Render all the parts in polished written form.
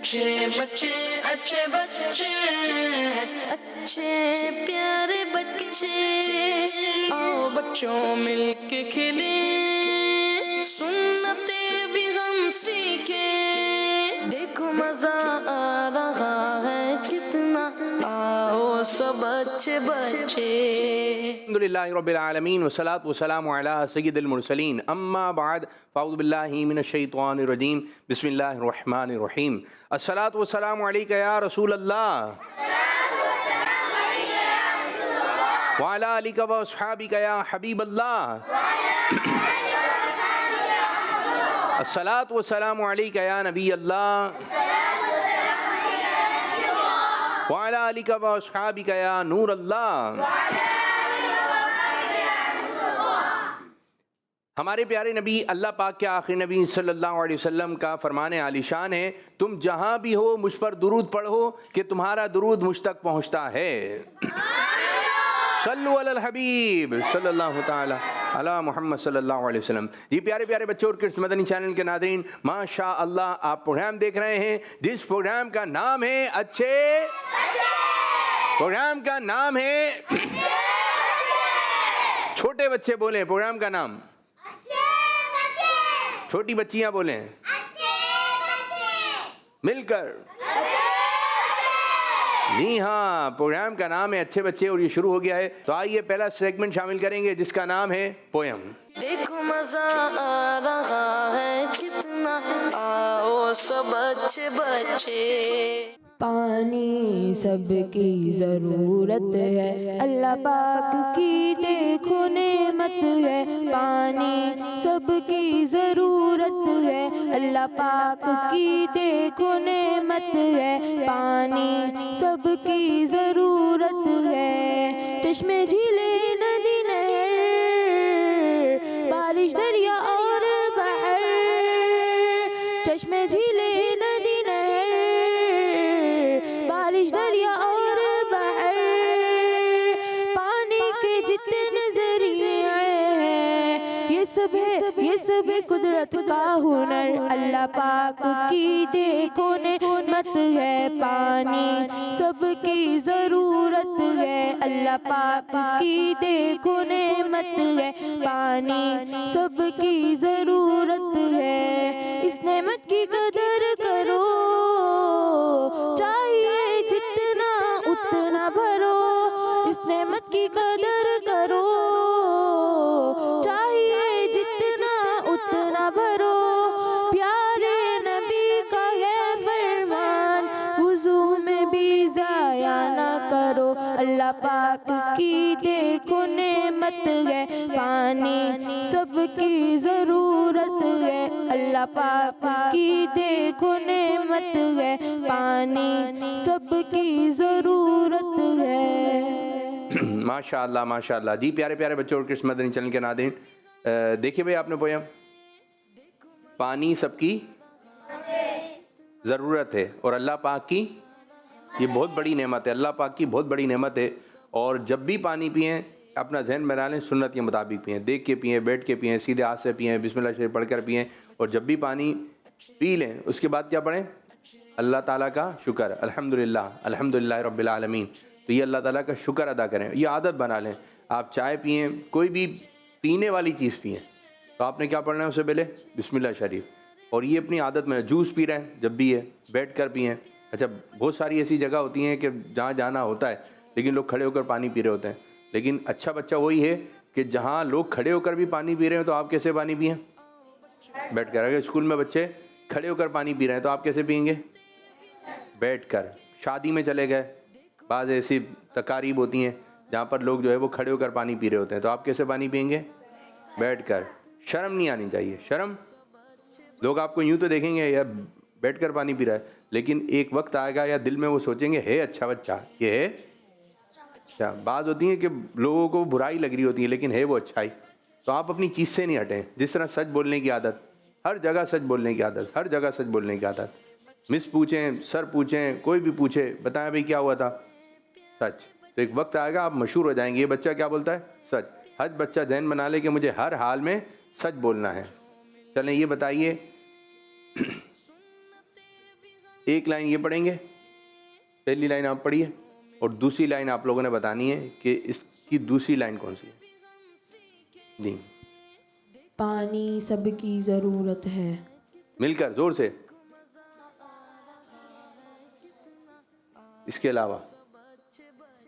अच्छे बच्चे अच्छे बच्चे अच्छे प्यारे बच्चे आओ बच्चों मिलके खेले सुन्नते भी हम सीखे देखो मजा आ रहा है कितना आओ सब अच्छे बच्चे। अल्हम्दुलिल्लाहि रब्बिल आलमीन वस्सलातु वस्सलामु अला सय्यिदिल मुरसलीन अम्मा बाद फ़अऊज़ु बिल्लाहि मिनश शैतानिर रजीम बिस्मिल्लाहिर रहमानिर रहीम अस्सलातु वस्सलामु अलैका या रसूल अल्लाह व अला आलिका व अस्हाबिका या हबीब अल्लाह अस्सलातु वस्सलामु अलैका या नबी अल्लाह व अला आलिका व अस्हाबिका या नूर अल्लाह। हमारे प्यारे नबी अल्लाह पाक के आखिरी नबी सल्लल्लाहु अलैहि वसल्लम का फरमान आलिशान है, तुम जहाँ भी हो मुझ पर दुरूद पढ़ो कि तुम्हारा दुरूद मुझ तक पहुँचता है। सल्लु अलल हबीब सल्लल्लाहु ताला अला मुहम्मद सल्लल्लाहु अलैहि वसल्लम। जी प्यारे प्यारे बच्चों और किड्स मदनी चैनल के नादरीन, माशा अल्लाह आप प्रोग्राम देख रहे हैं जिस प्रोग्राम का नाम है अच्छे, प्रोग्राम का नाम है छोटे बच्चे बोले प्रोग्राम का नाम, छोटी बच्चियां बोले मिलकर। जी हाँ, प्रोग्राम का नाम है अच्छे बच्चे और ये शुरू हो गया है। तो आइए पहला सेगमेंट शामिल करेंगे जिसका नाम है पोयम। देखो मजा आ रहा है कितना आओ सब अच्छे बच्चे। पानी सबकी ज़रूरत है, अल्लाह पाक की देखो नेमत है। पानी सबकी ज़रूरत है, अल्लाह पाक की देखो नेमत है। पानी सबकी ज़रूरत है, चश्मे झीले नदी नहर बारिश दरिया और बहर। चश्मे झीले नदी नहर बारिश दरिया और बहर। पानी के जितने नजरिए हैं ये सब है कुदरत का हुनर। अल्लाह पाक की देखो नेमत है। पानी सबकी ज़रूरत है, अल्लाह पाक की देखो नेमत है। पानी सबकी ज़रूरत है, इस नेमत की कदर करो, चाहिए जितना उतना भरो। इस नेमत की कदर करो, चाहिए जितना उतना भरो। प्यारे नबी का है फरमान, वुज़ू में भी ज़ाया ना करो। अल्लाह पाक की देखो नेमत है। पानी सबकी ज़रूरत है, अल्लाह पाक की देखो नेमत है। पानी सबकी ज़रूरत है। माशाअल्लाह माशाअल्लाह। जी प्यारे प्यारे बच्चों और किड्स मदनी चैनल के नादरीन, देखिए भाई आपने पोयम पानी सबकी ज़रूरत है और अल्लाह पाक की ये बहुत बड़ी नेमत है। अल्लाह पाक की बहुत बड़ी नेमत है। और जब भी पानी पिएं अपना जहन बना लें, सुन्नत के मुताबिक पिएं, देख के पिएं, बैठ के पिएं, सीधे हाथ से पिएं, बिस्मिल्लाह शरीफ पढ़ कर पिएं। और जब भी पानी पी लें उसके बाद क्या पढ़ें? अल्लाह ताला का शुक्र, अल्हम्दुलिल्लाह अल्हम्दुलिल्लाह रब्बिल आलमीन। तो ये अल्लाह ताला का शुक्र अदा करें, ये आदत बना लें। आप चाय पिएं, कोई भी पीने वाली चीज़ पिएं तो आपने क्या पढ़ना है उससे पहले? बिस्मिल्लाह शरीफ। और ये अपनी आदत में, जूस पी रहे हैं जब भी है बैठ कर पिएँ। अच्छा, बहुत सारी ऐसी जगह होती हैं कि जहाँ जाना होता है लेकिन लोग खड़े होकर पानी पी रहे होते हैं। लेकिन अच्छा बच्चा वही है कि जहाँ लोग खड़े होकर भी पानी पी रहे हैं तो आप कैसे पानी पिएं? बैठ कर। अगर स्कूल में बच्चे खड़े होकर पानी पी रहे हैं तो आप कैसे पिएंगे? बैठ कर। शादी में चले गए, बाज़ ऐसी तकारीब होती हैं जहाँ पर लोग जो है वो खड़े होकर पानी पी रहे होते हैं तो आप कैसे पानी पिएंगे? बैठ कर। शर्म नहीं आनी चाहिए, शर्म। लोग आपको यूँ तो देखेंगे या बैठ कर पानी पी रहा है, लेकिन एक वक्त आएगा या दिल में वो सोचेंगे है अच्छा बच्चा, ये है अच्छा। बात होती है कि लोगों को बुराई लग रही होती है लेकिन है वो अच्छाई। तो आप अपनी चीज़ से नहीं हटें। जिस तरह सच बोलने की आदत, हर जगह सच बोलने की आदत, हर जगह सच बोलने की आदत। मिस पूछें, सर पूछें, कोई भी पूछे, बताएं भाई क्या हुआ था, सच। तो एक वक्त आएगा आप मशहूर हो जाएंगे, ये बच्चा क्या बोलता है? सच। हर बच्चा जहन बना ले कि मुझे हर हाल में सच बोलना है। चलें ये बताइए, एक लाइन ये पढ़ेंगे, पहली लाइन आप पढ़िए और दूसरी लाइन आप लोगों ने बतानी है कि इसकी दूसरी लाइन कौन सी है। जी, पानी सबकी ज़रूरत है। मिलकर जोर से। इसके अलावा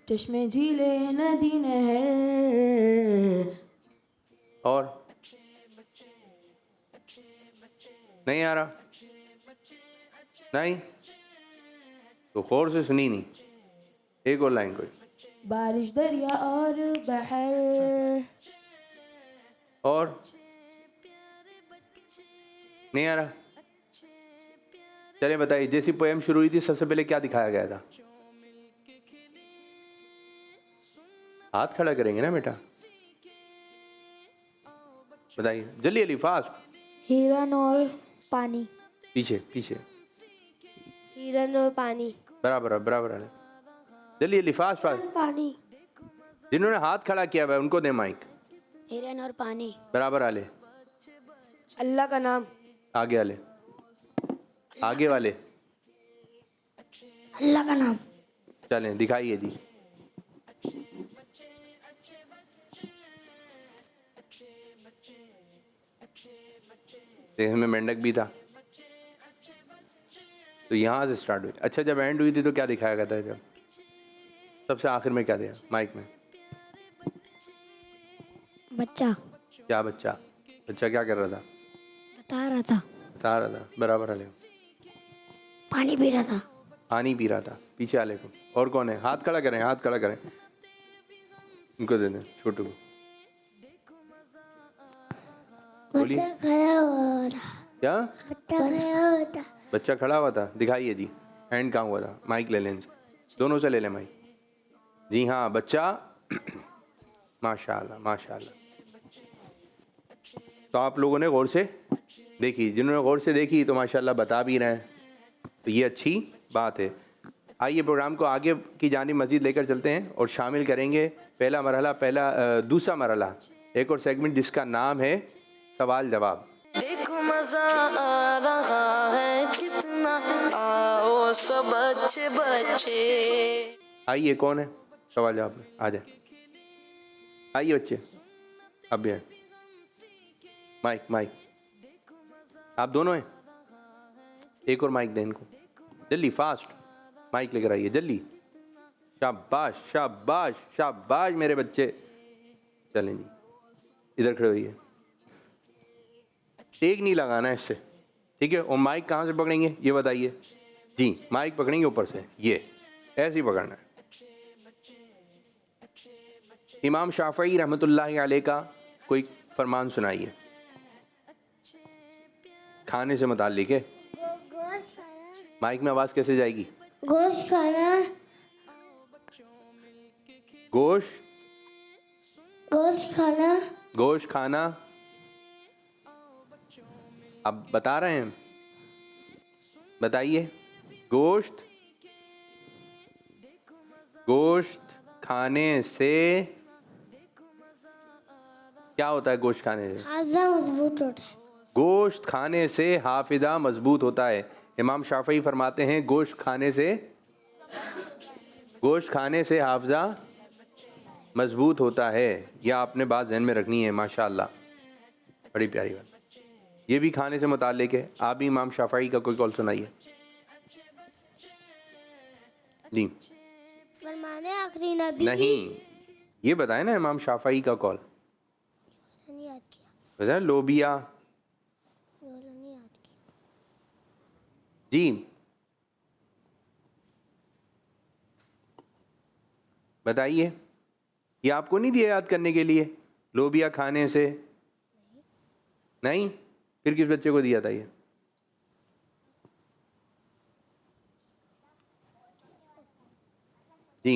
चश्मे झीले नदी नहर। और नहीं आ रहा? नहीं तो गौर से सुनी नहीं। एक और लाइन कोई। बारिश दरिया और बहर। और नहीं आ रहा? चलिए बताइए, जैसी पोएम शुरू हुई थी सबसे पहले क्या दिखाया गया था? हाथ खड़ा करेंगे ना बेटा, बताइए जल्दी जल्दी फास्ट। हिरन और पानी। पीछे पीछे, हिरन और पानी। बराबर बराबर है, जल्दी जल्दी फास्ट फास्ट। पानी। जिन्होंने हाथ खड़ा किया हुआ है उनको दे माइक। हिरन और पानी। बराबर आले, अल्लाह का नाम। आगे आले, आगे वाले। अल्लाह का नाम। चलें दिखाइए जी। में मेंढक भी था, तो यहाँ से स्टार्ट हुई। अच्छा, जब एंड हुई थी तो क्या दिखाया गया था? जब सबसे आखिर में क्या दिया माइक में? बच्चा। क्या बच्चा? बच्चा क्या कर रहा था? बता रहा था। बता रहा था, बराबर आले। पानी पी रहा था। पानी पी रहा था, पीछे आले को। और कौन है? हाथ खड़ा करें, हाथ खड़ा करें, उनको दे दें, छोटू को। बोलिए क्या? बच्चा खड़ा हुआ था, दिखाइए जी। हैंड कहाँ हुआ था? माइक ले लें, दोनों से ले लें माइक। जी हाँ, बच्चा। माशाल्लाह माशाल्लाह। तो आप लोगों ने गौर से देखी, जिन्होंने गौर से देखी तो माशाल्लाह बता भी रहे हैं, तो ये अच्छी बात है। आइए प्रोग्राम को आगे की जानिब मज़ीद लेकर चलते हैं और शामिल करेंगे पहला मरहला, दूसरा मरहला, एक और सेगमेंट जिसका नाम है सवाल जवाब। देखो मजा आ रहा है कितना, आओ सब बच्चे बच्चे। आइए, कौन है सवाल जवाब में? आ जाए, आइए बच्चे। अब भी है माइक, माइक आप दोनों हैं, एक और माइक दें इनको, जल्दी फास्ट माइक लेकर आइए जल्दी। शाबाश शाबाश शाबाश मेरे बच्चे। चलें जी, इधर खड़े होइए, टेक नहीं लगाना है इससे, ठीक है? और माइक कहाँ से पकड़ेंगे ये बताइए जी? माइक पकड़ेंगे ऊपर से, ये ऐसे ही पकड़ना है। इमाम शाफई रहमतुल्लाह अलैह का कोई फरमान सुनाइए, खाने से मुताल्लिक है। माइक में आवाज कैसे जाएगी? गोश्त खाना। गोश्त, गोश्त खाना। गोश्त खाना। अब बता रहे हैं, बताइए। गोश्त, गोश्त खाने से क्या होता है? गोश्त खाने से हाफिजा मजबूत होता है। गोश्त खाने से हाफिजा मजबूत होता है। इमाम शाफई फरमाते हैं गोश्त खाने से हाफिजा मजबूत होता है। यह आपने बात जहन में रखनी है। माशाअल्लाह, बड़ी प्यारी बात। ये भी खाने से मुताल्लिक है। आप भी इमाम शाफई का कोई कौल सुनाइए जी। फरमाने आखिरी नबी नहीं, ये बताए ना इमाम शाफई का कौल। नहीं याद किया। बताए लोबिया नहीं याद किया। जी, बताइए। ये आपको नहीं दिया याद करने के लिए? लोबिया खाने से नहीं, फिर किस बच्चे को दिया था ये? जी,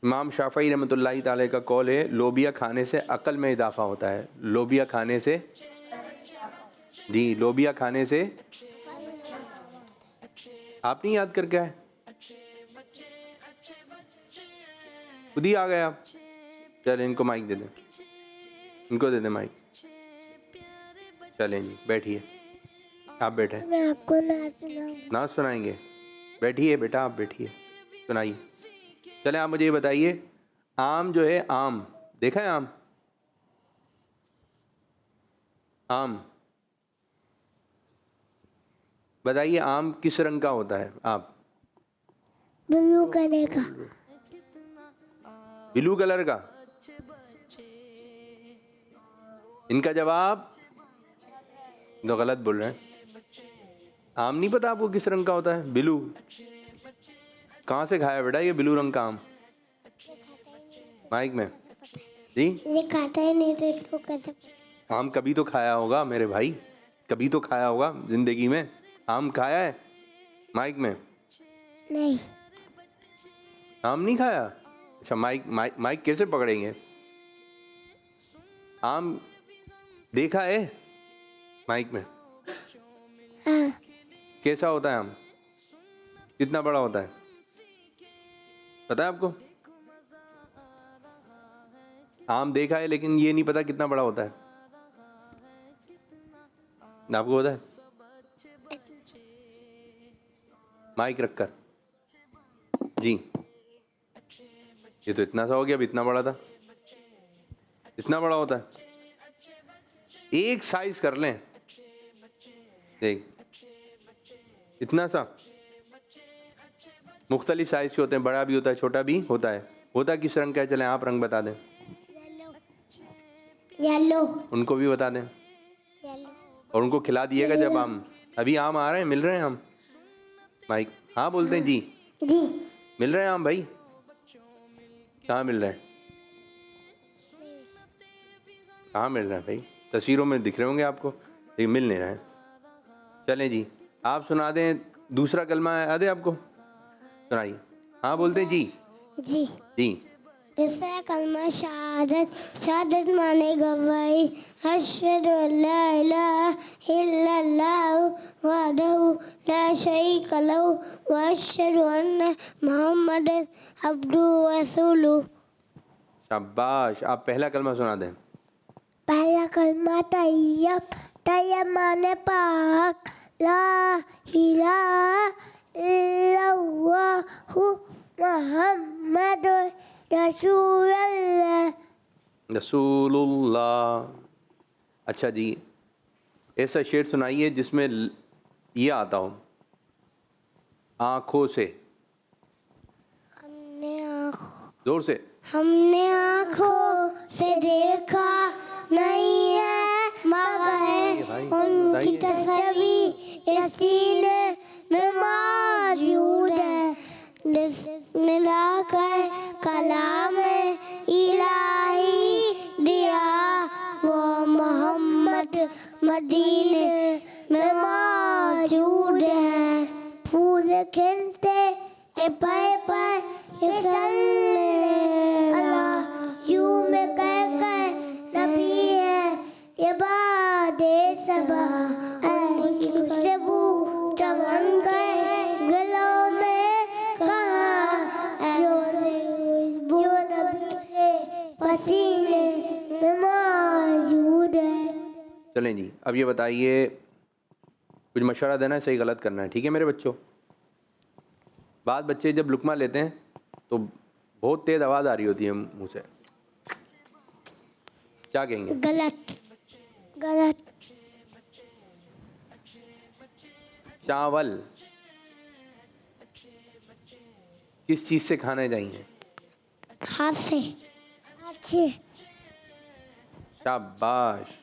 इमाम शाफई रहमतुल्लाहि ताला का कौल है लोबिया खाने से अकल में इजाफा होता है। लोबिया खाने से, जी लोबिया खाने से। आप नहीं याद करके आए? खुद ही आ गए आप। चल इनको माइक दे दें, इनको दे दें माइक। चलें जी, बैठिए। आप बैठे। मैं आपको नाच सुनाऊंगा। नाच सुनाएंगे? बैठिए बेटा, आप बैठिए, सुनाइए। चलें, आप मुझे ये बताइए, आम जो है, आम देखा है? आम, आम बताइए, आम किस रंग का होता है? आप ब्लू कलर का। ब्लू कलर का? इनका जवाब तो गलत बोल रहे हैं। आम नहीं पता आपको किस रंग का होता है? ब्लू। कहाँ से खाया बेटा ये ब्लू रंग का आम? माइक में जी। ये खाता ही नहीं तो इसको कैसे? आम कभी तो खाया होगा मेरे भाई, कभी तो खाया होगा जिंदगी में। आम खाया है? माइक में नहीं। आम नहीं खाया? अच्छा, माइक कैसे पकड़ेंगे? आम देखा है माइक में? हाँ। कैसा होता है आम? कितना बड़ा होता है पता है आपको? आम देखा है लेकिन ये नहीं पता कितना बड़ा होता है। आपको पता है? माइक रखकर जी। ये तो इतना सा हो गया, अब इतना बड़ा था। इतना बड़ा होता है। एक साइज कर लें, देख, इतना सा। मुख्तलिफ साइज के होते हैं, बड़ा भी होता है, छोटा भी होता है। होता किस रंग का है? चलें आप रंग बता दें। येलो। उनको भी बता दें, येलो। और उनको खिला दिएगा जब आम, अभी आम आ रहे हैं, मिल रहे हैं आम। माइक हाँ बोलते हैं जी। जी। मिल रहे हैं आम भाई? कहाँ मिल रहे हैं? कहाँ मिल रहे हैं भाई? तस्वीरों में दिख रहे होंगे आपको, लेकिन मिल नहीं रहे हैं। चलें जी, आप सुना दें। दूसरा कलमा याद है आपको? सुनाइए। हाँ बोलते हैं जी। जी। जी। दूसरा कलमा शहादत। शहादत माने गवाही। अशहदु अल्ला इलाहा इल्लल्लाहु वहदहु ला शरीका लहु व अशहदु अन्ना मुहम्मदन अब्दुहु व रसूलुहु। शाबाश। आप पहला कलमा सुना दें। पहला कलमा तैयब। तैयब माने पाक। ला इलाहा इल्लल्लाहु मुहम्मदुर रसूलुल्लाह। रसूलुल्लाह। अच्छा जी, ऐसा शेर सुनाइए जिसमें ये आता हो, आँखों से। जोर से। हमने आँखों से देखा नहीं है मगर उनकी तस्वीर ये सीने में मौजूद है। मिलाकर कलाम इलाही दिया वो मोहम्मद मदीने में मौजूद है। फूल खिलते ये पर ये अल्लाह यूं में कह नबी है ये बादे सबा। ऐसी खुशबू चमन गए गलों में कहाँ जो नबी के पसीने में मौजूद है। चलें जी, अब ये बताइए, कुछ मशवरा देना है, सही गलत करना है, ठीक है मेरे बच्चों? बाद बच्चे जब लुकमा लेते हैं तो बहुत तेज़ आवाज़ आ रही होती है मुंह से। क्या कहेंगे? गलत। गलत। चावल किस चीज़ से खाने चाहिए? हाथ से। अच्छे। शाबाश।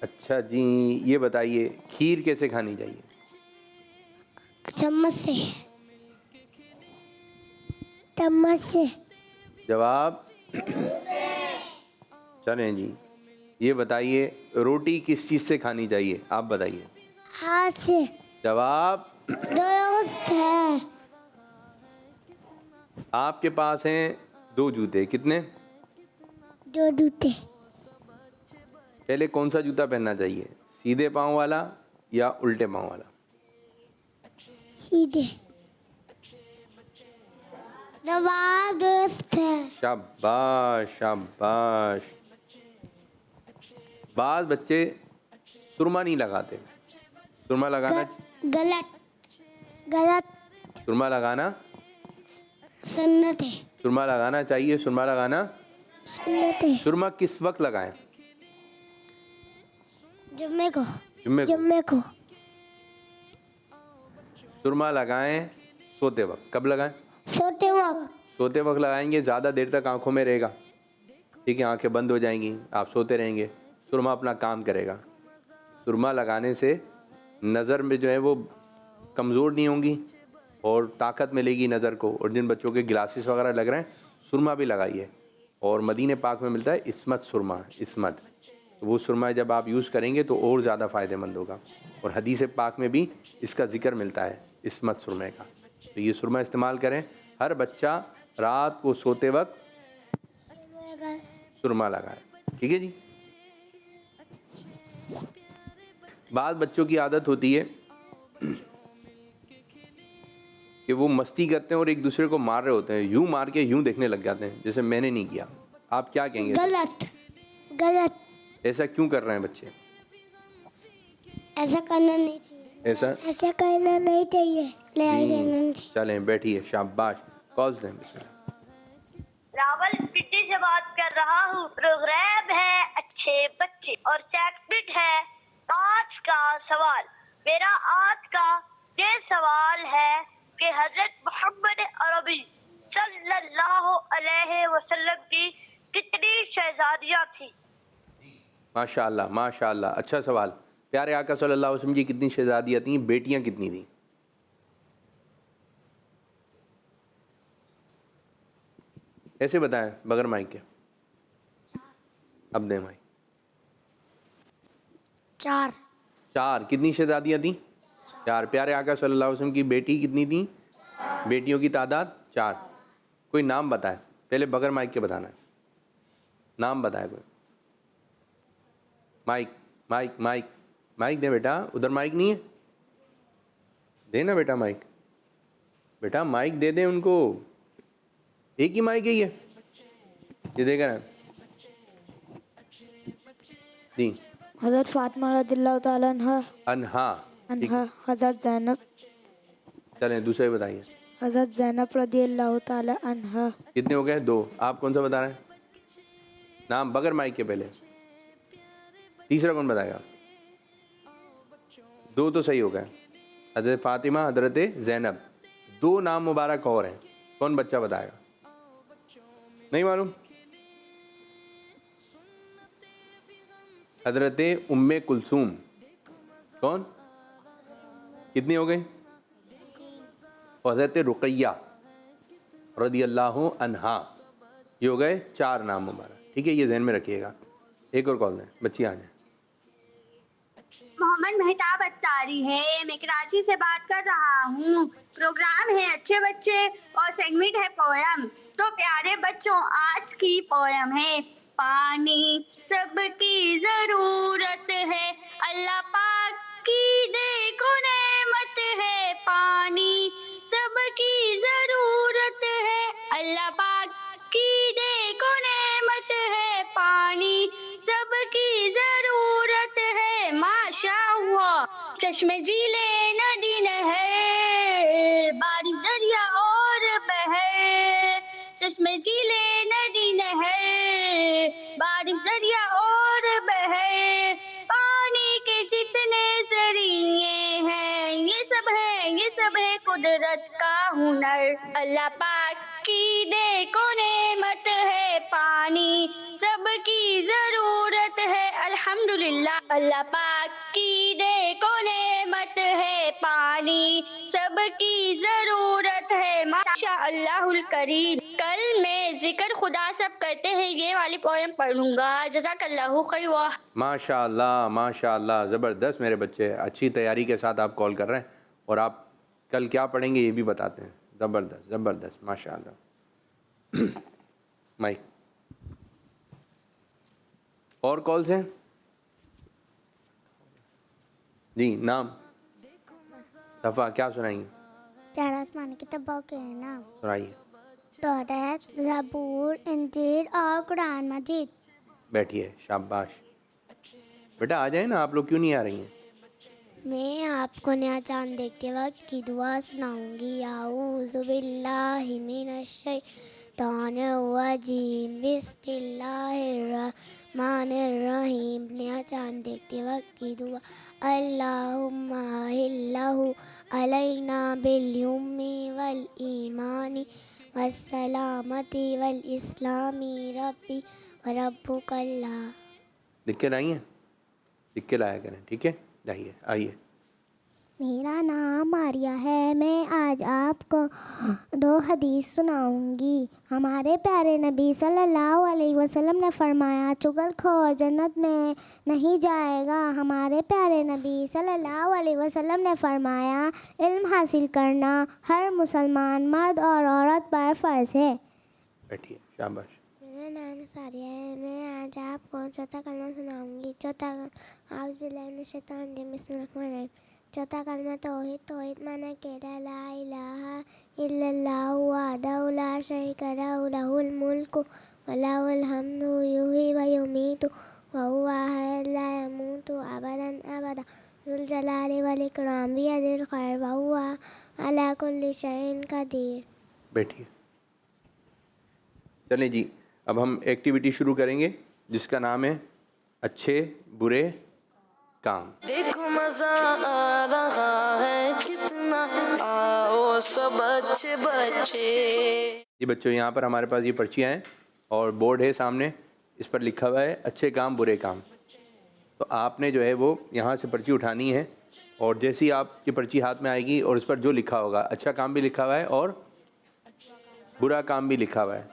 अच्छा जी, ये बताइए, खीर कैसे खानी चाहिए? चम्मच से। चम्मच से। जवाब। चलें जी, ये बताइए, रोटी किस चीज़ से खानी चाहिए? आप बताइए। हाथ से। जवाब। दोस्त है। आपके पास हैं 2 जूते, कितने? 2 जूते। पहले कौन सा जूता पहनना चाहिए, सीधे पाँव वाला या उल्टे पाँव वाला? सीधे। जवाब दोस्त है। शाबाश शाबाश। बाद बच्चे सुरमा नहीं लगाते। सुरमा लगाना गलत गलत सुरमा लगाना सुन्नत है। सुरमा लगाना चाहिए। सुरमा लगाना सुन्नत है। सुरमा किस वक्त लगाएं? जुम्मे को जुम्मे को। जुम्मे को सुरमा लगाएं सोते वक्त। कब लगाएं? सोते वक्त। सोते वक्त लगाएंगे, ज़्यादा देर तक आंखों में रहेगा, ठीक है, आंखें बंद हो जाएंगी, आप सोते रहेंगे, सुरमा अपना काम करेगा। सुरमा लगाने से नज़र में जो है वो कमज़ोर नहीं होंगी और ताकत मिलेगी नज़र को। और जिन बच्चों के ग्लासेस वगैरह लग रहे हैं, सुरमा भी लगाइए। और मदीने पाक में मिलता है इस्मत सुरमा, इस्मत, तो वो सुरमा जब आप यूज़ करेंगे तो और ज़्यादा फ़ायदेमंद होगा। और हदीस पाक में भी इसका ज़िक्र मिलता है इस्मत सुरमे का। तो ये सुरमा इस्तेमाल करें। हर बच्चा रात को सोते वक्त सुरमा लगाए, ठीक है जी। बाद बच्चों की आदत होती है कि वो मस्ती करते हैं और एक दूसरे को मार रहे होते हैं, यूं मार के यूं देखने लग जाते हैं जैसे मैंने नहीं किया। आप क्या कहेंगे? गलत गलत। ऐसा क्यों कर रहे हैं बच्चे? ऐसा करना नहीं चाहिए। ऐसा करना नहीं चाहिए। ले आइए नंदी। चलें बैठिए, शाबाश। कॉल दें। रावल पिट्टी से बात कर रहा हूँ। प्रोग्राम है अच्छे बच्चे और चैटबिट है आज का सवाल। मेरा आज का ये सवाल है कि हजरत मोहम्मद अरबी सल्लल्लाहु अलैहि वसल्लम की कितनी शहजादियाँ थी? माशाअल्लाह माशाअल्लाह, अच्छा सवाल। प्यारे आका सल्लल्लाहु अलैहि वसल्लम की कितनी शहजादियाँ थीं, बेटियाँ कितनी थीं? ऐसे बताएं बगैर माइक के। अब दें माइक। 4। 4। कितनी शहजादियाँ थीं? 4। प्यारे आका सल्लल्लाहु अलैहि वसल्लम की बेटी कितनी थीं? बेटियों की तादाद 4। कोई नाम बताए, पहले बगैर माइक के बताना है। नाम बताए कोई। माइक माइक माइक माइक दे बेटा, उधर माइक नहीं है, देना बेटा माइक। बेटा माइक दे दें उनको, एक ही माइक है ये देगा ना जी। हज़रत फातिमा रज़ियल्लाहु ताला अन्हा, अनहा। हज़रत ज़ैनब, चलें दूसरे बताइए। हज़रत ज़ैनब रज़ियल्लाहु ताला अन्हा। कितने हो गए? 2। आप कौन सा बता रहे हैं? नाम बगैर माइक के पहले। तीसरा कौन बताएगा? 2 तो सही हो गए, हज़रत फातिमा, हज़रत ज़ैनब। 2 नाम मुबारक और हैं, कौन बच्चा बताएगा? नहीं मालूम? हज़रत उम्मे कुलसूम। कौन? कितनी हो गई? और हज़रत रुक़ैया रज़ियल्लाहु अन्हा। ये हो गए 4 नाम मुबारक, ठीक है, ये ध्यान में रखिएगा। एक और कॉल दें, बच्ची आ जाए। मोहम्मद मेहताब अत्तारी है, मैं कराची से बात कर रहा हूँ। प्रोग्राम है अच्छे बच्चे और सेगमेंट है पोयम। तो प्यारे बच्चों, आज की पोयम है पानी सबकी जरूरत है, अल्लाह पाक की देखो नेमत है। पानी सबकी जरूरत है, अल्लाह पाक की देखो नेमत है। पानी सबकी जरूरत है, माशाअल्लाह। चश्मे झीले नदी नहर, बारिश दरिया और बहर। चश्मे झीले नदी नहर, बारिश दरिया और बहर। पानी के जितने जरिए हैं, ये सब है कुदरत का हुनर। अल्लाह पाक की देखो नेमत है, पानी सबकी जरूरत है, अल्हम्दुलिल्लाह। अल्लाह पाक की देखो नेमत है, पानी सबकी जरूरत है, माशाअल्लाहुल करीम। कल मैं जिक्र खुदा सब करते हैं ये वाली पोयम पढ़ूंगा। जज़ाकल्लाहु खैर। माशाअल्लाह माशाअल्लाह, ज़बरदस्त मेरे बच्चे, अच्छी तैयारी के साथ आप कॉल कर रहे हैं और आप कल क्या पढ़ेंगे ये भी बताते हैं। ज़बरदस्त ज़बरदस्त, माशाअल्लाह। माइक और कॉल्स हैं जी। नाम सफ़ा, क्या सुनाएंगे? 4 आसमानी किताबों के नाम सुनाइए। तौरात, ज़बूर, इंजील और कुरान मजीद। बैठिए, शाबाश। बेटा आ जाए ना, आप लोग क्यों नहीं आ रही हैं? मैं आपको नया चांद देखते वक्त की दुआ सुनाऊंगी। आऊज़ु बिल्लाहि मिनश शैतानिर रजीम, बिस्मिल्लाहिर रहमानिर रहीम। नया चांद देखते वक्त की दुआ। अल्लाहुम्मा हिल्लहु अलैना बिल युम्मी वल ईमानी वस्सलामती वल इस्लामी रब्बी व रब्बुकल्लाह। लिख के लाई हैं? लिख के लाया करें, ठीक है? जाइए, आइए। मेरा नाम आर्या है। मैं आज आपको 2 हदीस सुनाऊंगी। हमारे प्यारे नबी सल्लल्लाहु अलैहि वसल्लम ने फरमाया, चुगलखोर जन्नत में नहीं जाएगा। हमारे प्यारे नबी सल्लल्लाहु अलैहि वसल्लम ने फरमाया, इल्म हासिल करना हर मुसलमान मर्द और औरत पर फ़र्ज़ है। बैठिए, शाबाश। मेरा नाम सारिया है। मैं आज आपको चौथा कलमा सुनाऊंगी। चौथा आउज़ु बिल्लाहि मिनश शैतानिर रजीम, बिस्मिल्लाहिर्रहमानिर्रहीम। चौथा कलमा तौहीद। तौहीद माना कहना ला इलाहा इल्लल्लाहु वहदहु ला शरीका लहु लहुल मुल्कु व लहुल हम्दु युहयी व युमीतु व हुवा हय्युन ला यमूतु अबदन अबदा ज़ुल जलाली वल इकराम बियदिल खैर व हुवा अला कुल्लि शैइन क़दीर। बैठिए। चलें जी, अब हम एक्टिविटी शुरू करेंगे जिसका नाम है अच्छे बुरे काम। देखो मजा आ रहा है कितना, आओ सब अच्छे बच्चे। ये बच्चों, यहाँ पर हमारे पास ये पर्चियाँ हैं और बोर्ड है सामने, इस पर लिखा हुआ है अच्छे काम बुरे काम। तो आपने जो है वो यहाँ से पर्ची उठानी है और जैसे ही आपकी पर्ची हाथ में आएगी और इस पर जो लिखा होगा, अच्छा काम भी लिखा हुआ है और बुरा काम भी लिखा हुआ है,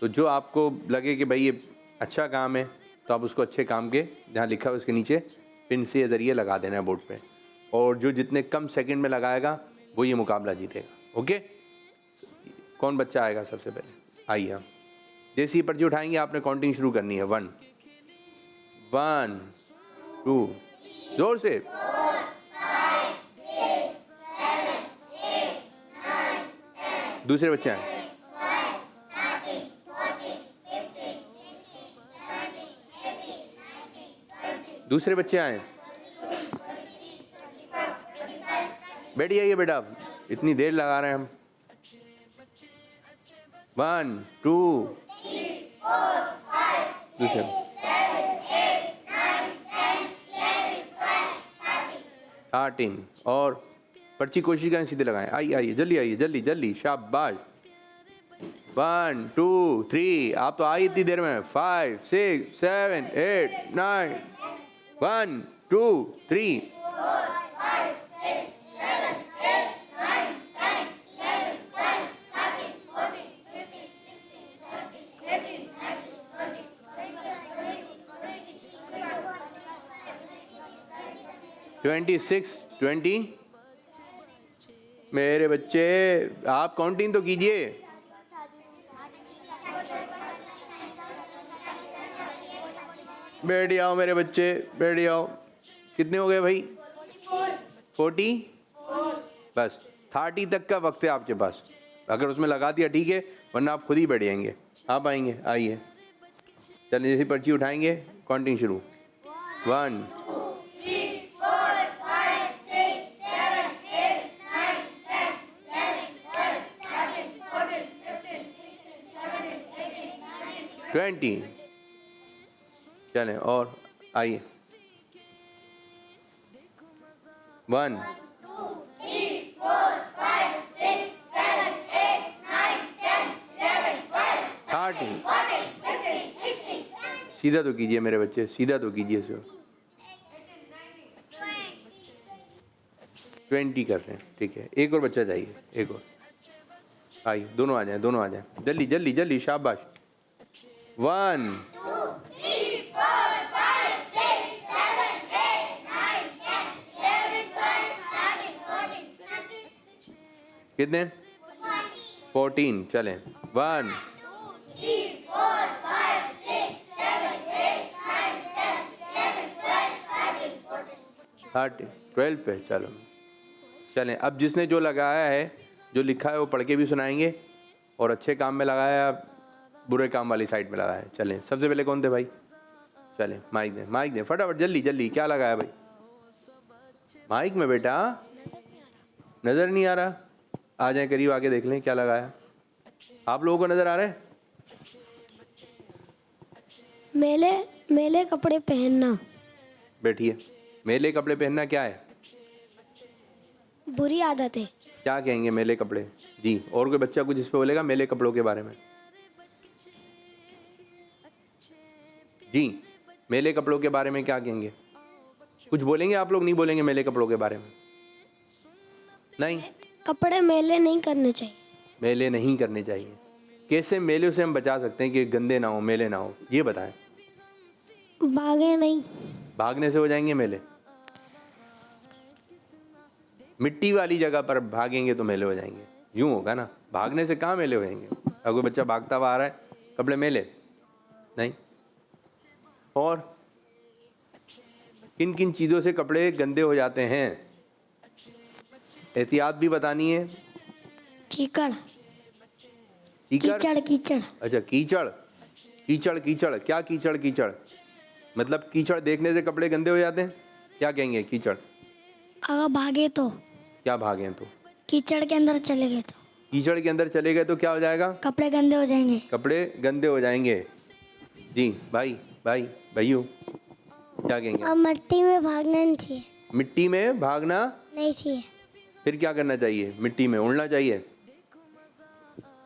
तो जो आपको लगे कि भाई ये अच्छा काम है तो आप उसको अच्छे काम के जहाँ लिखा हुआ उसके नीचे पिन से ज़रिए लगा देना है बोर्ड पे, और जो जितने कम सेकंड में लगाएगा वो ये मुकाबला जीतेगा। ओके, कौन बच्चा आएगा सबसे पहले? आइए, हम जैसे ही पर्ची उठाएंगे आपने काउंटिंग शुरू करनी है। 1 1 2, जोर से। 4 दूसरे बच्चे हैं। 5 दूसरे बच्चे आए। बैठ जाइए बेटा, इतनी देर लगा रहे हैं हम। 1 2 दूसरे 13 और पर्ची कोशिश करें सीधे लगाएं। आइए जल्दी, आइए जल्दी, शाबाश। 1 2 3, आप तो आई इतनी देर में। 5 6 7 8 9 1 2 3 26 20। मेरे बच्चे आप काउंटिंग तो कीजिए। बैठ जाओ मेरे बच्चे, बैठ जाओ। कितने हो गए भाई? 40। बस 30 तक का वक्त है आपके पास, अगर उसमें लगा दिया ठीक है, वरना आप खुद ही बैठ जाएंगे। आप आएंगे, आइए चलिए, जैसी पर्ची उठाएंगे काउंटिंग शुरू। 1 20। चलें और आइए। 1 30। सीधा तो कीजिए मेरे बच्चे, सीधा तो कीजिए सर। 20 कर रहे हैं, ठीक है। एक और बच्चा जाइए, एक और। आइए, दोनों आ जाएं, जल्दी, शाबाश। 1 कितने? 14। चलें। 1 30 12 पे। चलो चलें। अब जिसने जो लगाया है, जो लिखा है वो पढ़ के भी सुनाएंगे, और अच्छे काम में लगाया बुरे काम वाली साइड में लगाया। चलें, सबसे पहले कौन थे भाई? चले माइक दें फटाफट जल्दी जल्दी। क्या लगाया भाई माइक में बेटा? नज़र नहीं आ रहा? आ जाए करीब आके देख लें क्या लगाया। आप लोगों को नज़र आ रहा है? मेले मेले कपड़े पहनना बैठिए। मेले कपड़े पहनना क्या है? बुरी आदत है। क्या कहेंगे मेले कपड़े? जी, और कोई बच्चा कुछ इस पे बोलेगा मेले कपड़ों के बारे में? जी, मेले कपड़ों के बारे में क्या कहेंगे? कुछ बोलेंगे आप लोग? नहीं बोलेंगे मेले कपड़ों के बारे में? नहीं, कपड़े मेले नहीं करने चाहिए। मेले नहीं करने चाहिए। कैसे मेले से हम बचा सकते हैं कि गंदे ना हो, मेले ना हो, ये बताएं। भागे नहीं। भागने से हो जाएंगे मेले? मिट्टी वाली जगह पर भागेंगे तो मेले हो जाएंगे, यूं होगा ना? भागने से कहाँ मेले हो जाएंगे? अगर कोई बच्चा भागता हुआ आ रहा है, कपड़े मेले नहीं। और किन किन चीज़ों से कपड़े गंदे हो जाते हैं? एहतियात भी बतानी है। कीचड़ कीचड़? कीचड़ कीचड़ अच्छा, कीचड़ कीचड़ कीचड़। क्या कीचड़ कीचड़ मतलब? कीचड़ देखने से कपड़े गंदे हो जाते हैं? क्या कहेंगे कीचड़? अगर भागे तो, क्या भागें तो? कीचड़ के अंदर चले गए तो कीचड़ के अंदर चले गए तो क्या हो जाएगा? कपड़े गंदे हो जाएंगे। कपड़े गंदे हो जाएंगे। जी भाइयों क्या कहेंगे? अब मिट्टी में भागना नहीं चाहिए। मिट्टी में भागना नहीं चाहिए। फिर क्या करना चाहिए? मिट्टी में उड़ना चाहिए।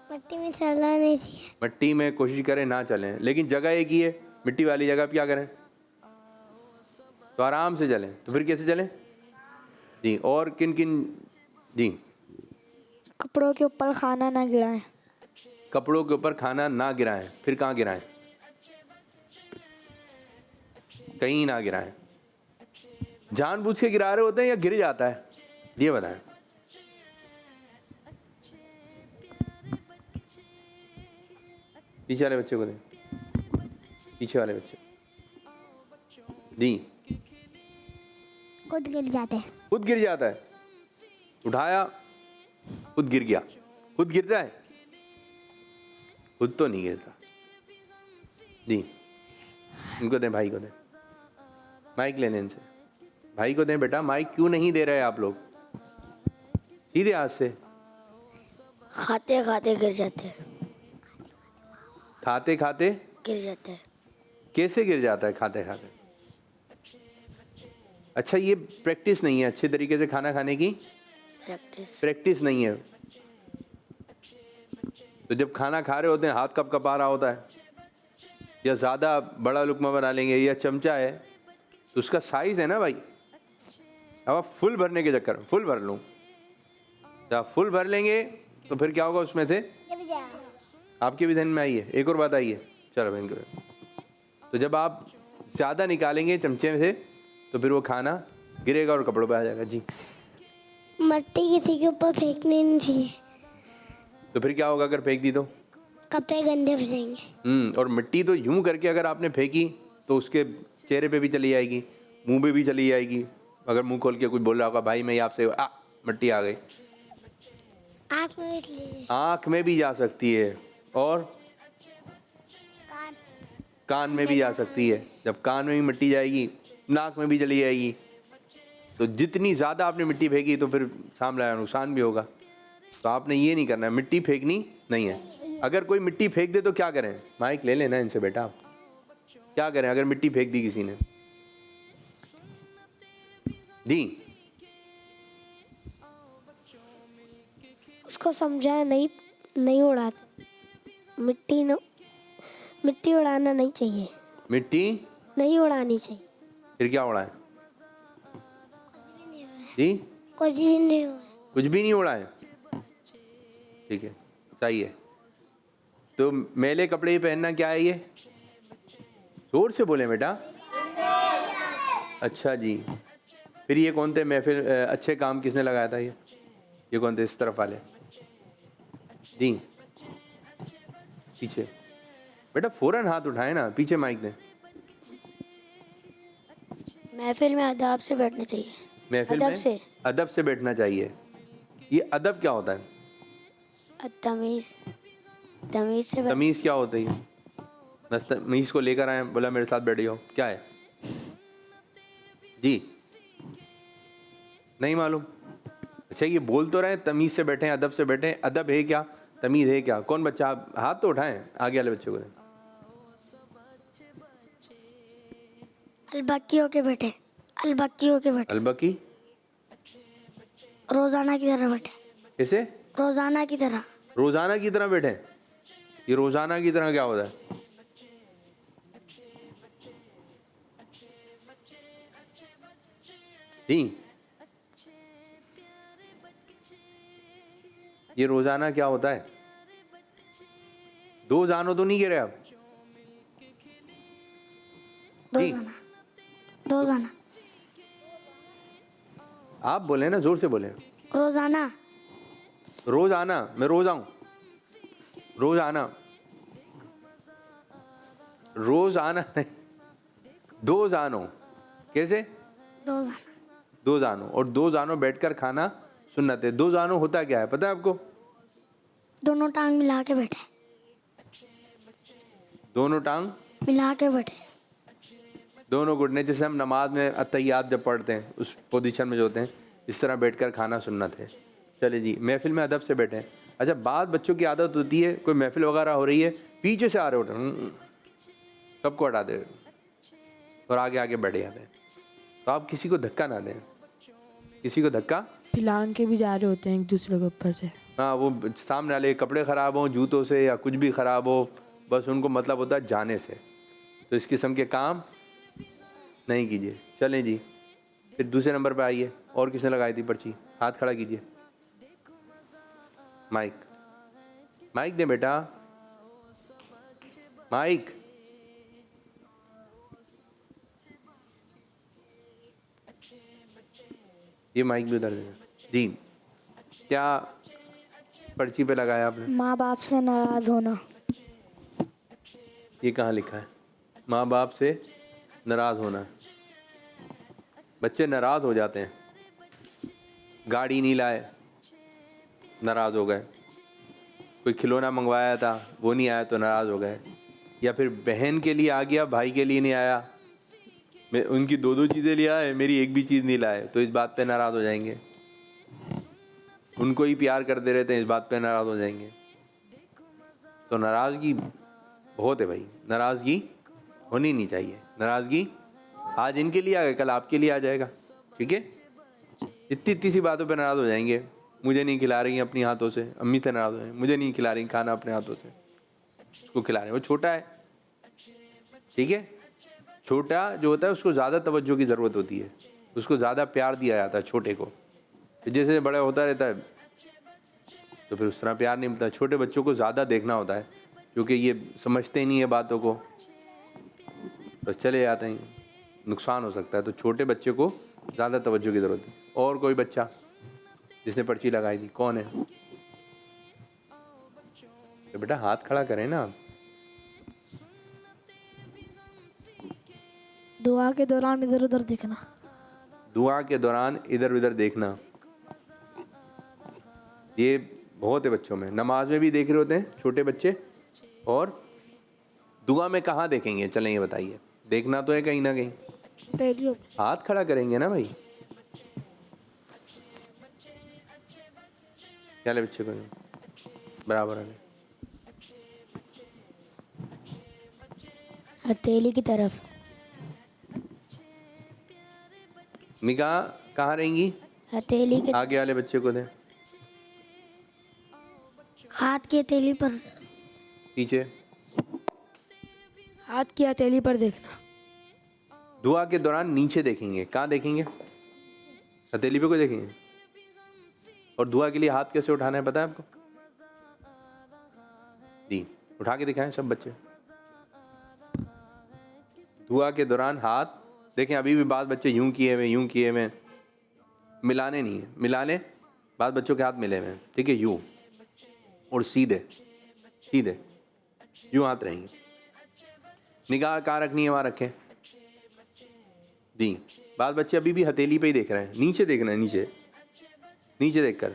मिट्टी में चलना नहीं चाहिए। मिट्टी में कोशिश करें ना चलें, लेकिन जगह एक ही है मिट्टी वाली जगह पे क्या करें? तो आराम से चलें। तो फिर कैसे चलें? जी, और किन किन? जी, कपड़ों के ऊपर खाना ना गिराएं। कपड़ों के ऊपर खाना ना गिराएं। फिर कहाँ गिराएं? कहीं ना गिराएं। जानबूझ के गिरा रहे होते हैं या गिर जाता है? ये बताएं। पीछे वाले बच्चे को दें। पीछे वाले बच्चे दी। खुद गिर जाते हैं। खुद गिर जाता है? उठाया, खुद गिर गया। खुद गिरता है? खुद तो नहीं गिरता। जी, इनको दें, भाई को दें। माइक लेने इनसे। भाई को दें बेटा। माइक क्यों नहीं दे रहे आप लोग? सीधे हाथ से। खाते खाते गिर जाते हैं। खाते खाते गिर जाते हैं। कैसे गिर जाता है खाते खाते? अच्छा, ये प्रैक्टिस नहीं है अच्छे तरीके से खाना खाने की? प्रैक्टिस नहीं है। तो जब खाना खा रहे होते हैं हाथ कब कपा रहा होता है, या ज़्यादा बड़ा लुकमा बना लेंगे, या चमचा है तो उसका साइज़ है ना भाई। अब आप फुल भरने के चक्कर में फुल भर लूँ, तो आप फुल भर लेंगे तो फिर क्या होगा उसमें से? आपके भी ध्यान में आई है? एक और बात आई है, चलो बहन करो। तो जब आप ज़्यादा निकालेंगे चमचे में से तो फिर वो खाना गिरेगा और कपड़ों पे आ जाएगा। जी, मिट्टी किसी के ऊपर फेंकनी नहीं चाहिए। तो फिर क्या होगा अगर फेंक दी तो? कपड़े गंदे हो जाएंगे। और मिट्टी तो यूं करके अगर आपने फेंकी तो उसके चेहरे पे भी चली जाएगी, मुंह पे भी चली जाएगी। अगर मुंह खोल के कुछ बोल रहा होगा, भाई मैं आपसे मिट्टी आ गई। आँख में भी चली जाए। आँख में भी जा सकती है और कान में भी जा सकती है। जब कान में भी मिट्टी जाएगी, नाक में भी चली जाएगी। तो जितनी ज़्यादा आपने मिट्टी फेंकी तो फिर सामने नुकसान भी होगा। तो आपने ये नहीं करना है, मिट्टी फेंकनी नहीं है। अगर कोई मिट्टी फेंक दे तो क्या करें? माइक ले लेना इनसे बेटा। आप क्या करें अगर मिट्टी फेंक दी किसी ने? दी, उसको समझाया नहीं उड़ाते। मिट्टी उड़ाना नहीं चाहिए। मिट्टी नहीं उड़ानी चाहिए। फिर क्या उड़ाए? जी, कुछ भी नहीं हुआ। कुछ भी नहीं उड़ाए। ठीक है, सही है। तो मैले कपड़े ही पहनना क्या है? ये जोर से बोले बेटा। अच्छा जी, फिर ये कौन थे महफिल अच्छे काम किसने लगाया था? ये कौन थे इस तरफ वाले? जी, पीछे बेटा फौरन हाथ उठाए ना, पीछे माइक दें। महफिल में अदब से बैठना चाहिए। महफिल में अदब से बैठना चाहिए। ये अदब क्या होता है? तमीज से तमीज क्या होता है? तमीज़ को लेकर आए, बोला मेरे साथ बैठ जाओ, क्या है जी? नहीं मालूम? अच्छा, ये बोल तो रहे तमीज़ से बैठे, अदब से बैठे, अदब है क्या, तमीज़ है क्या? कौन बच्चा, हाथ तो उठाएं, आगे वाले बच्चों को दें। अलबक्की होके बैठे, अलबक्की होके बैठे, अलबकी रोजाना की तरह बैठे, कैसे? रोजाना की तरह। रोज़ाना की तरह बैठे? ये रोज़ाना की तरह क्या होता है? जी, ये रोज़ाना क्या होता है? दो जानो तो नहीं कह रहे आप? जी, रोजाना, रोजाना, आप बोले ना, जोर से बोले। रोजाना, रोज आना, मैं रोज आऊं, रोज आना, रोज आना नहीं, दो जानो। कैसे? रोजाना, दो जानो, और दो जानो बैठकर खाना सुन्नत है। दो जानो होता क्या है पता है आपको? दोनों टांग मिला के बैठे, दोनों टांग मिला के बैठे, दोनों घुटने, जैसे हम नमाज में अत्तहियात जब पढ़ते हैं उस पोजीशन में जो होते हैं, इस तरह बैठकर खाना सुन्नत है। चले जी, महफिल में अदब से बैठे। अच्छा, बाद बच्चों की आदत होती है, कोई महफिल वगैरह हो रही है, पीछे से आ रहे उठे, सबको हटा दे और आगे आगे बैठे जाते हैं। तो आप किसी को धक्का ना दें, किसी को धक्का पिलांग के भी जा रहे होते हैं एक दूसरे के ऊपर से। हाँ, वो सामने वाले कपड़े ख़राब हों, जूतों से या कुछ भी ख़राब हो, बस उनको मतलब होता है जाने से। तो इस किस्म के काम नहीं कीजिए। चलें जी, फिर दूसरे नंबर पे आइए। और किसने लगाई थी पर्ची? हाथ खड़ा कीजिए। माइक, माइक दे बेटा, माइक। ये माइक भी उधर देना जी। क्या पर्ची पे लगाया आपने? माँ बाप से नाराज होना। ये कहाँ लिखा है? माँ बाप से नाराज होना। बच्चे नाराज हो जाते हैं, गाड़ी नहीं लाए नाराज हो गए, कोई खिलौना मंगवाया था वो नहीं आया तो नाराज हो गए, या फिर बहन के लिए आ गया भाई के लिए नहीं आया, मैं उनकी दो दो चीज़ें ले आए, मेरी एक भी चीज़ नहीं लाए, तो इस बात पे नाराज़ हो जाएंगे। उनको ही प्यार करते रहते हैं, इस बात पे नाराज़ हो जाएंगे। तो नाराज़गी बहुत है भाई, नाराज़गी होनी नहीं चाहिए। नाराज़गी आज इनके लिए आ गया, कल आपके लिए आ जाएगा। ठीक है, इतनी इतनी सी बातों पे नाराज़ हो जाएंगे। मुझे नहीं खिला रही अपनी हाथों से, अम्मी से नाराज़ हो जाएंगे, मुझे नहीं खिला रही खाना अपने हाथों से, उसको खिला रहे, वो छोटा है। ठीक है, छोटा जो होता है उसको ज़्यादा तवज्जो की ज़रूरत होती है, उसको ज़्यादा प्यार दिया जाता है छोटे को। जैसे बड़ा होता रहता है तो फिर उस तरह प्यार नहीं मिलता। छोटे बच्चों को ज़्यादा देखना होता है क्योंकि ये समझते नहीं है बातों को, तो चले जाते हैं, नुकसान हो सकता है। तो छोटे बच्चे को ज़्यादा तवज्जो की ज़रूरत है। और कोई बच्चा जिसने पर्ची लगाई थी, कौन है? तो बेटा हाथ खड़ा करें ना आप। दुआ के दौरान इधर उधर देखना। दुआ के दौरान इधर उधर देखना, ये बहुत है बच्चों में। नमाज में भी देख रहे होते हैं छोटे बच्चे, और दुआ में कहाँ देखेंगे? चलें ये बताइए, देखना तो है कहीं ना कहीं। हाथ खड़ा करेंगे ना भाई। क्या ले बच्चे को बराबर है, हथेली की तरफ। निगाह कहाँ रहेंगी? हथेली के आगे वाले बच्चे को दें, हाथ की हथेली पर। पीछे। हाथ की हथेली पर देखना। दुआ के दौरान नीचे देखेंगे। कहाँ देखेंगे? हथेली पे को देखेंगे। और दुआ के लिए हाथ कैसे उठाना है पता है आपको? जी, उठा के दिखाएं सब बच्चे। दुआ के दौरान हाथ देखें। अभी भी बाद बच्चे यूं किए हुए, यूं किए हुए, मिलाने नहीं है, मिलाने बाद बच्चों के हाथ मिले हुए हैं। ठीक है, यूं और सीधे सीधे यूं हाथ रहेंगे। निगाह कहाँ रखनी है वहाँ रखें जी। बाद बच्चे अभी भी हथेली पे ही देख रहे हैं, नीचे देखना है, नीचे नीचे देखकर।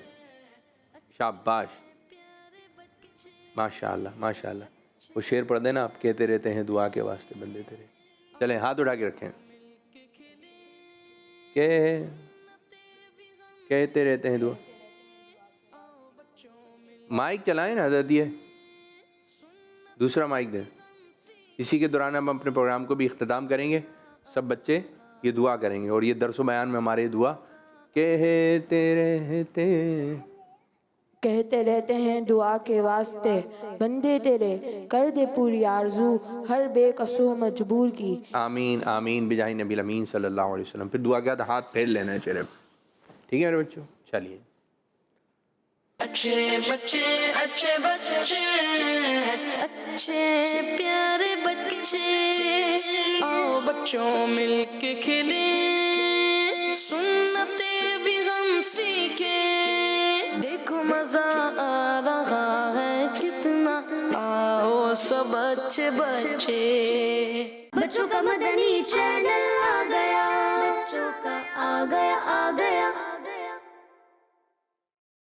शाबाश, माशाअल्लाह माशाअल्लाह। वो शेर पढ़ देना आप, कहते रहते हैं दुआ के वास्ते बंदे तेरे। चलें हाथ उठा के रखें। कहते रहते हैं दुआ। माइक चलाएं ना दिए, दूसरा माइक दें। इसी के दौरान हम अपने प्रोग्राम को भी इख्तिताम करेंगे। सब बच्चे ये दुआ करेंगे और ये दर्स बयान में हमारे दुआ कहते रहते हैं दुआ के वास्ते बंदे तेरे, कर दे पूरी आरज़ू हर बेकसो मजबूर की। आमीन आमीन बिजाही नबी अमीन सल्लल्लाहु अलैहि वसल्लम। फिर दुआ के बाद हाथ फेर लेना है चेहरे पर। ठीक है मेरे बच्चों, चलिए। अच्छे बच्चे अच्छे बच्चे अच्छे प्यारे बच्चे, आओ बच्चों मिलके खेले, सुन्नते भी हम सीखे, देखो मजा आ रहा है कितना, आओ सब अच्छे बच्चे। बच्चों का मदनी चैनल आ गया, बच्चों का आ गया